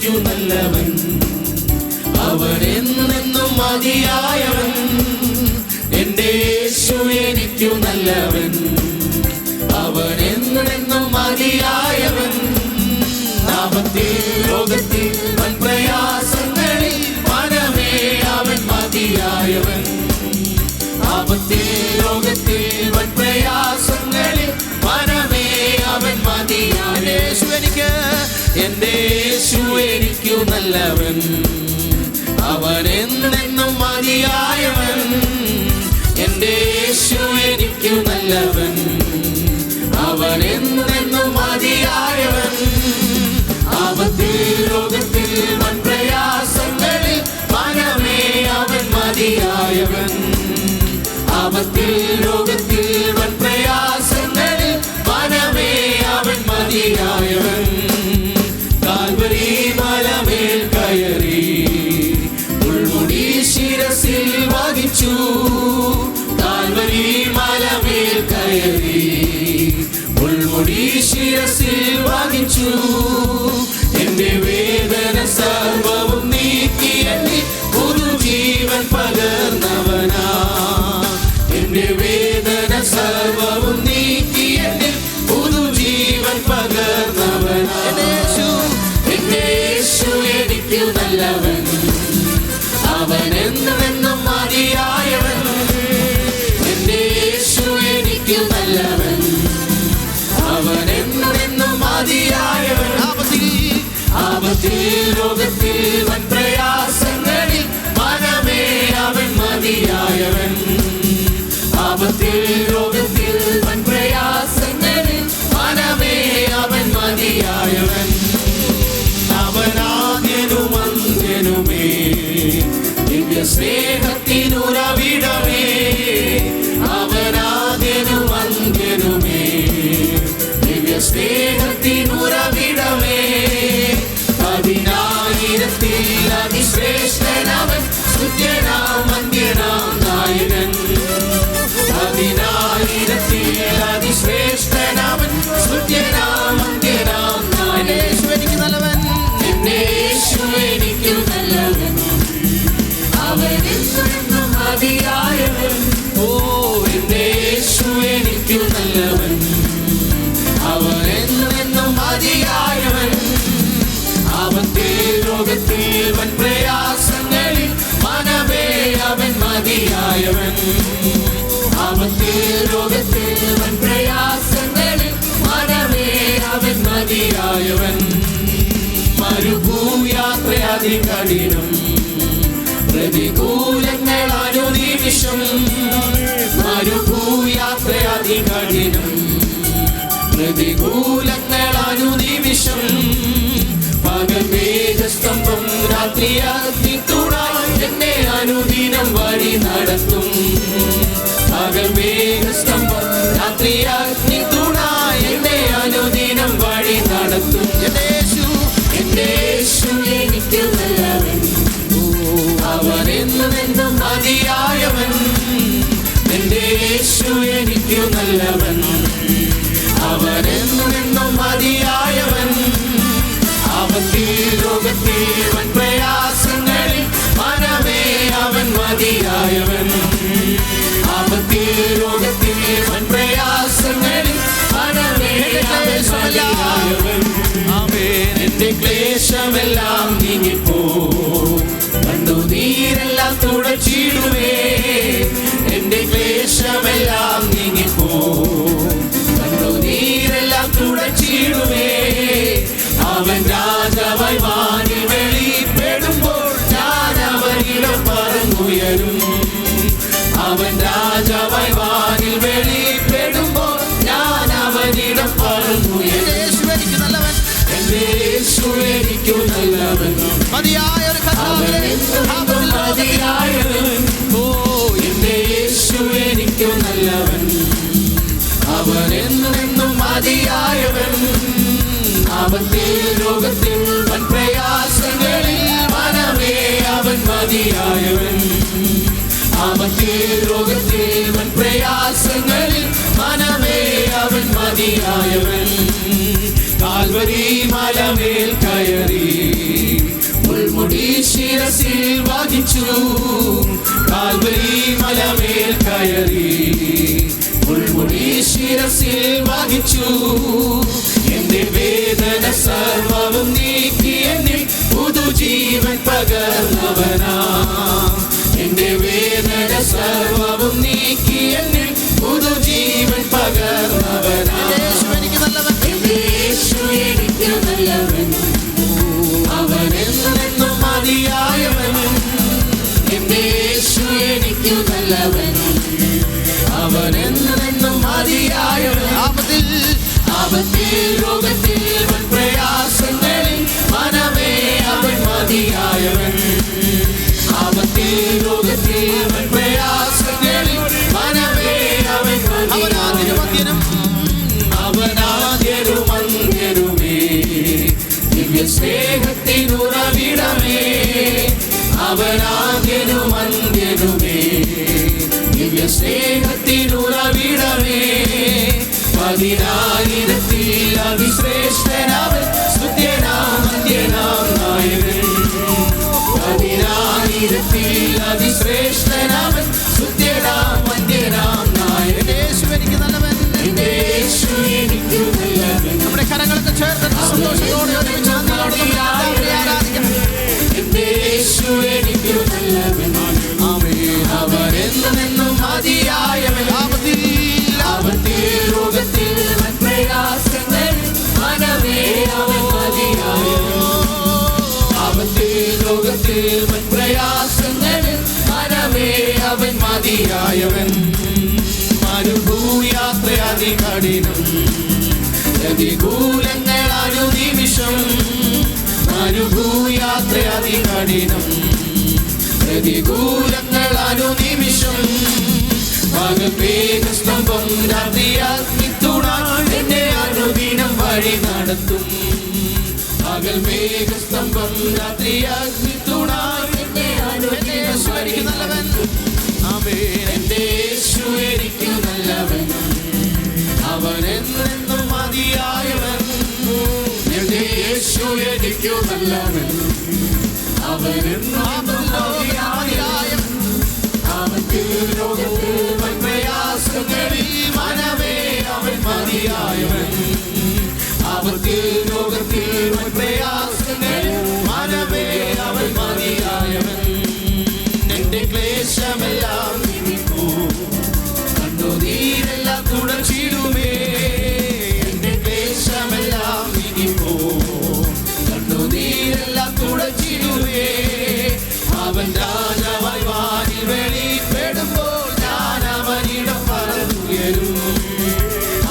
എനിക്കു നല്ലവൻ, അവൻ എന്നെന്നും മതിയായവൻ. എന്റെ യേശു എനിക്കു നല്ലവൻ, അവൻ എന്നെന്നും മതിയായവൻ. ആപത്തിൽ ലോകത്തിൽ വൻ പ്രയാസങ്ങളിൽ മനമേ അവൻ മതിയായവൻ. ആപത്തിൽ ലോകത്തിൽ വൻ പ്രയാസങ്ങളിൽ മനമേ അവൻ മതിയായവൻ. യേശു എനിക്ക്, എന്റെ യേശു എനിക്കു നല്ലവൻ, അവൻ എന്നെന്നും മതിയായവൻ. എന്റെ യേശു എനിക്കു നല്ലവൻ, അവൻ എന്നെന്നും മതിയായവൻ. ആപത്തിൽ ലോകത്തിൽ വൻ പ്രയാസങ്ങളിൽ മനമേ അവൻ മതിയായവൻ. ആപത്തിൽ ലോകത്തിൽ വൻ പ്രയാസങ്ങളിൽ മനമേ അവൻ മതിയായവൻ. കാൽവരി മലമേൽ കയറി മുൾമുടി ശിരസിൽ വഹിച്ചു. കാൽവരി മലമേൽ കയറി മുൾമുടി ശിരസിൽ വഹിച്ചു. എന്റെ വേദന സർവവും നീക്കി എന്നിൽ പുതുജീവൻ പകർന്നവനാ. എന്റെ വേദന സർവവും നീക്കി എന്നിൽ പുതുജീവൻ പകർന്നവനാ. എന്റെ യേശു എനിക്കു നല്ലവൻ, അവൻ എന്നെന്നും മതിയായവൻ. എന്റെ യേശു എനിക്കു നല്ലവൻ, അവൻ എന്നെന്നും മതിയായവൻ. ആപത്തിൽ ലോകത്തിൽ വൻ പ്രയാസങ്ങളിൽ മനമേ അവൻ മതിയായവൻ. ആപത്തിൽ ലോകത്തിൽ വൻ പ്രയാസങ്ങളിൽ മനമേ അവൻ മതിയായവൻ. അവനാദ്യനും അന്ത്യനുമേ ദിവ്യ സ്നേഹത്തിനുറവിടമേ. അവനാദ്യനും അന്ത്യനുമേ ദിവ്യ സ്നേഹത്തിനുറവിടമേ. പതിനായിരത്തിൽ അതിശ്രേഷ്ഠനവൻ, സ്തുത്യനാം അന്ത്യനാം നായകൻ. പതിനായിരത്തിൽ അതിശ്രേഷ്ഠനവൻ, സ്തുത്യനാം അന്ത്യനാം നായകൻ. യേശു എനിക്ക് നല്ലവൻ, എന്റെ യേശു എനിക്കു നല്ലവൻ, അവൻ എന്നെന്നും മതിയായവൻ. ഓ, എന്റെ യേശു എനിക്കു നല്ലവൻ, അവൻ എന്നെന്നും മതിയായവൻ. ആപത്തിൽ ലോകത്തിൽ വൻ പ്രയാസങ്ങളിൽ മനമേ അവൻ മതിയായവൻ. ആപത്തിൽ ലോകത്തിൽ വൻ പ്രയാസങ്ങളിൽ മനമേ അവൻ മതിയായവൻ. മരുഭൂയാത്ര അതികഠിനം, പ്രതികൂലങ്ങൾ അനുനിമിഷം. മരുഭൂയാത്ര അതികഠിനം, പ്രതികൂലങ്ങൾ അനുനിമിഷം. പകൽ മേഘസ്തംഭം, രാത്രി അഗ്നിത്തുണ എന്നെ അനുദിനം വഴി നടത്തും. പകൽ മേഘസ്തംഭം, രാത്രി അഗ്നിത്തുണ എന്നെ അനുദിനം വഴി നടത്തും. എന്റെ യേശു എനിക്കു നല്ലവൻ, അവൻ എന്നെന്നും മതിയായവൻ. എന്റെ യേശു എനിക്കു നല്ലവൻ, അവൻ എന്നെന്നും മതിയായവൻ. ആപത്തിൽ ലോകത്തിൽ വൻ പ്രയാസങ്ങളിൽ മനമേ അവൻ മതിയായവൻ. ആപത്തിൽ ലോകത്തിൽ വൻ പ്രയാസങ്ങളിൽ മനമേ അവൻ മതിയായവൻ. എന്റെ ക്ലേശമെല്ലാം നീങ്ങിപ്പോ, കണ്ണുനീരെല്ലാം തുടച്ചിടുവേ. എന്റെ ക്ലേശമെല്ലാം നീങ്ങിപ്പോ, കണ്ണുനീരെല്ലാം തുടച്ചിടുവേ. അവൻ രാജാവായി വാനിൽ വെളിപ്പെടുമ്പോൾ ഞാൻ അവനിടം പറന്നുയരും. അവൻ രാജാവായി വാനിൽ വെളിപ്പെടുമ്പോൾ ഞാൻ അവനിടം പറന്നുയരും. എന്റെ യേശു എനിക്കു നല്ലവൻ, മതിയായവൻ. ഓ, എന്റെ യേശു എനിക്കു നല്ലവൻ, അവൻ എന്നെന്നും മതിയായവൻ. ആപത്തിൽ ലോകത്തിൽ വൻ പ്രയാസങ്ങളിൽ മനമേ അവൻ മതിയായവൻ. ആപത്തിൽ ലോകത്തിൽ വൻ പ്രയാസങ്ങളിൽ മനമേ അവൻ മതിയായവൻ. കാൽവരി മലമേൽ കയറി മുൾമുടി ശിരസിൽ വഹിച്ചു, കാൽവരി മലമേൽ കയറി. മുൾമുടി ശിരസിൽ വഹിച്ചു, എന്റെ വേദന സർവവും നീക്കി എന്നിൽ പുതുജീവൻ പകർന്നവനാ. എന്റെ വേദന സർവവും നീക്കി എന്നിൽ പുതുജീവൻ പകർന്നവനാ. എന്റെ യേശു എനിക്ക് നല്ലവൻ, അവൻ എന്നെന്നും മതിയായവൻ. എന്റെ യേശു എനിക്ക് നല്ലവൻ, അവൻ എന്നെന്നും മതിയായവൻ. ആപത്തിൽ രോഗത്തിൽ പ്രയാസങ്ങളിൽ മനമേ അവൻ മതിയായവൻ. ആപത്തിൽ രോഗത്തിൽ പ്രയാസങ്ങളിൽ മനമേ അവൻ മതിയായവൻ. അവനാദ്യരും അന്ത്യരുമേ, ദിവ്യ സ്നേഹത്തിനുറവിടമേ. അവനാദ്യരും അന്ത്യരുമേ, ദിവ്യ സ്നേഹത്തിനുറവിടമേ. 10,000 അതിശ്രേഷ്ഠനാവൻ, സ്തുത്യനാം അന്ത്യനാം നായകൻ. 10,000 അതിശ്രേഷ്ഠനാവൻ, സ്തുത്യനാം അന്ത്യനാം നായകൻ. യേശു എനിക്ക് നല്ലവൻ, എന്റെ യേശു എനിക്ക് നല്ലവൻ. നമ്മുടെ കരങ്ങളൊക്കെ ചേർത്ത് സന്തോഷത്തോടെ ആരാധിക്കാം. എന്റെ യേശു എനിക്ക് നല്ലവൻ, അവൻ എന്നെന്നും മതിയായവൻ. ആപത്തിൽ രോഗത്തിൽ പ്രയാസങ്ങൾ മനമേ അവൻ മതിയായവൻ. ആപത്തിൽ രോഗത്തിൽ പ്രയാസങ്ങൾ മനമേ അവൻ മതിയായവൻ. മരുഭൂയാത്ര അതികഠിനം, പ്രതികൂലങ്ങൾ അനുനിമിഷം. മരുഭൂയാത്ര അതികഠിനം, പ്രതികൂലങ്ങൾ അനുനിമിഷം. പകൽ മേഘസ്തംഭം, രാത്രി അഗ്നിത്തുണ എന്നെ അനുദിനം വഴി നടത്തും. പകൽ മേഘസ്തംഭം, രാത്രി അഗ്നിത്തുണ എന്നെ അനുദിനം വഴി നടത്തും. എന്റെ യേശു എനിക്ക് നല്ലവൻ, അവൻ എന്നെന്നും മതിയായവൻ. എന്റെ യേശു എനിക്ക് നല്ലവൻ, അവൻ എന്നും മതിയായവൻ. ആപത്തിൽ രോഗത്തിൽ പ്രയാസങ്ങളിൽ മനമേ അവൻ മതിയായവൻ. ആപത്തിൽ രോഗത്തിൽ പ്രയാസങ്ങളിൽ മനമേ അവൻ മതിയായവൻ. എന്റെ ക്ലേശമെല്ലാം നീക്കൂ, കണ്ണുനീരെല്ലാം തുടച്ചിടുമേ. എന്റെ ക്ലേശമെല്ലാം നീക്കൂ, കണ്ണുനീരെല്ലാം തുടച്ചിടുമേ. അവൻ രാജാവായി വാനിൽ വെളിപ്പെടുമ്പോൾ ഞാൻ അവനിടം പറന്നുയരും.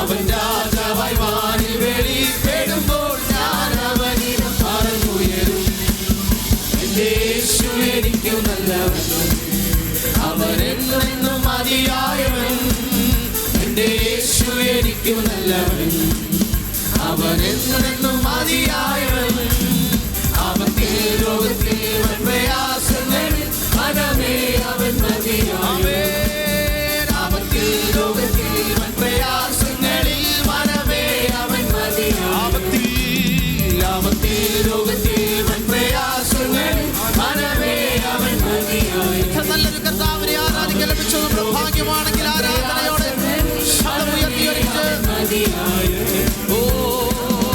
അവൻ രാജാവായി വാനിൽ വെളിപ്പെടുമ്പോൾ ഞാൻ അവനിടം പറന്നുയരും. എന്റെ യേശു എനിക്ക് നല്ലവൻ, അവൻ എന്നെന്നും മതിയായവൻ. എന്റെ യേശു എനിക്ക് നല്ലവൻ, അവൻ എന്നെന്നും മതിയായവൻ. ആപത്തിൽ രോഗത്തിൽ പ്രയാസങ്ങളിൽ മനമേ അവൻ മതിയായവൻ. ആപത്തിൽ രോഗത്തിൽ പ്രയാസങ്ങളിൽ മനമേ അവൻ മതിയായവൻ. ആപത്തിൽ രോഗത്തിൽ പ്രയാസങ്ങളിൽ മനമേ അവൻ മതിയായവൻ. നല്ലൊരു കർത്താവിനെ ആരാധിക്കാൻ ലഭിച്ചത് ഭാഗ്യമാണെങ്കിൽ ആരാധനയോടെ ഓ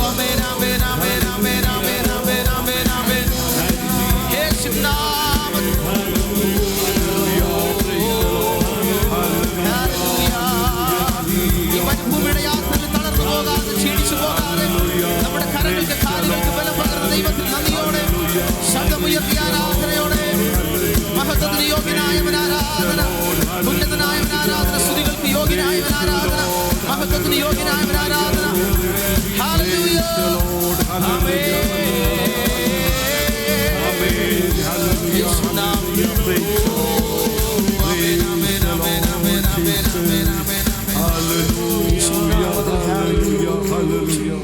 ആമേൻ ആമേൻ ആമേൻ ആമേൻ ആമേൻ ആമേൻ ആമേൻ ആമേൻ. യേശുവിൻ നാമത്തിൽ ഈ മരുഭൂമിയുടെ യാത്രയിൽ തളർന്നു പോകാതെ ക്ഷീണിച്ചു പോകാതെ നമ്മുടെ കരങ്ങൾക്ക് കാലുകൾക്ക് ബലം പകർന്ന ദൈവത്തിൽ നന്ദിയോടെ ശബ്ദമുയർത്തിയ ആരാധനയോടെ മഹത്വത്തിന് യോഗ്യനായവൻ ആരാധന, ഉന്നതനായവൻ ആരാധന, സ്തുതികൾക്ക് യോഗ്യനായവൻ ആരാധന, മഹത്വത്തിന് യോഗ്യനായവൻ ആരാധന. ഹല്ലേലൂയ ആമേൻ. യേശുവിൻ നാമത്തിൽ ആമേൻ ആമേൻ ആമേൻ ആമേൻ ആമേൻ ആമേൻ ആമേൻ. Hallelujah, hallelujah, hallelujah.